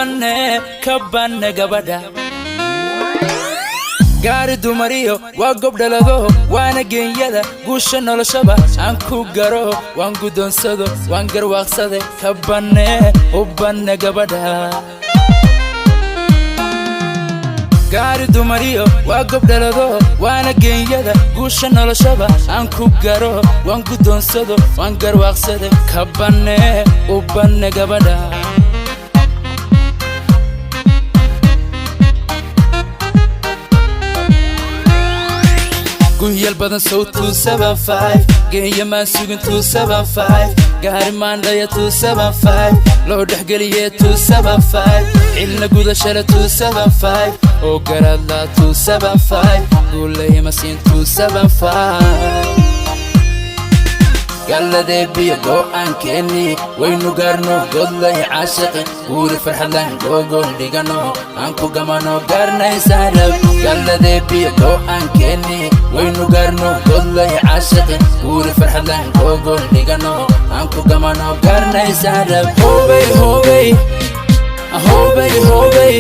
kabane gabadha gaari dumariyo waa gobdhalado waana geeyada guusha noloshaba aan ku garo waan gudonsado waan garwaaqsade kabane gabadha gaari dumariyo waa gobdhalado waana geeyada guusha noloshaba aan ku garo waan gudonsado waan garwaaqsade kabane gabadha Guhyal badan so 275 geeya ma sugin 275 gaari maandaya 275 loo dhaxgaliye 275 ilna gudashada 275 oo garadla 275 gulay ma siin 275 galade biyo go'an keeni waynu garno godlay caashiqi guuri farxadan gogon dhigano aan ku gamano garnay saarab galade biyo go'an keeni waynu garno godlay caashiqi guuri farxadan gogon dhigano aan ku gamano garnay saarab hobay hobay hobay hobay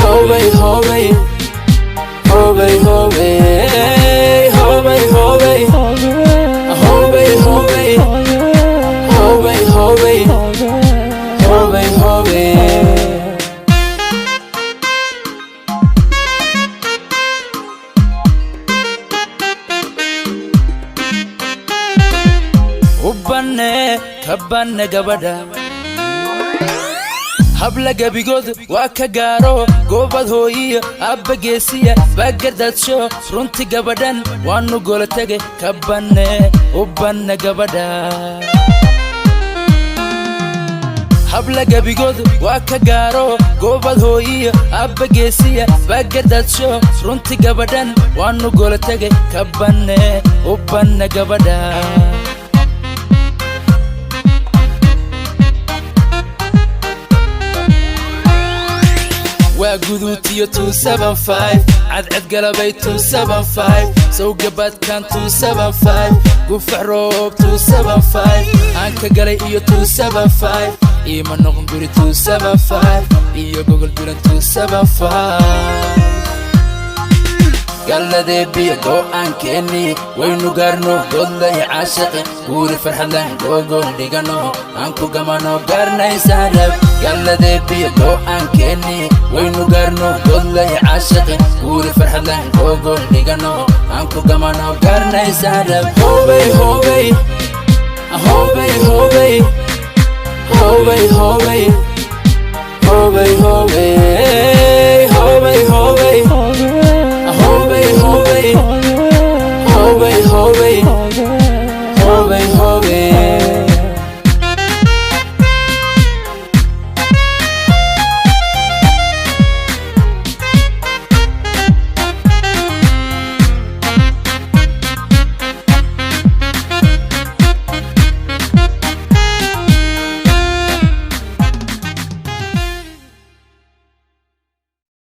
hobay hobay hobay hobay hobay hobay kabane gabadha habla gabigood waa ka gaaro goobad hooyiyo abba geesiya bagadadsho runti gabadhan waanu gola tagay kabane gabadha habla gabigood waa ka gaaro goobad hooyiyo abba geesiya bagadadsho runti gabadhan waanu gola tagay kabane gabadha وجودتي 275 عد قلبي 275 سوق بات كان 275 قف عروب 275 عنك قلي إيو 275 إيما نغم قولي 275 إيو جوجل بيرن 275 galade biyo go'an keeni waynu garno godlay caashiqi guuri farxadan gogon dhigano aan ku gamano garnay saarab galade biyo go'an keeni waynu garno godlay caashiqi guuri farxadan gogon dhigano aan ku gamano garnay saarab hobay hobay hobay hobay hobay hobay hobay hobay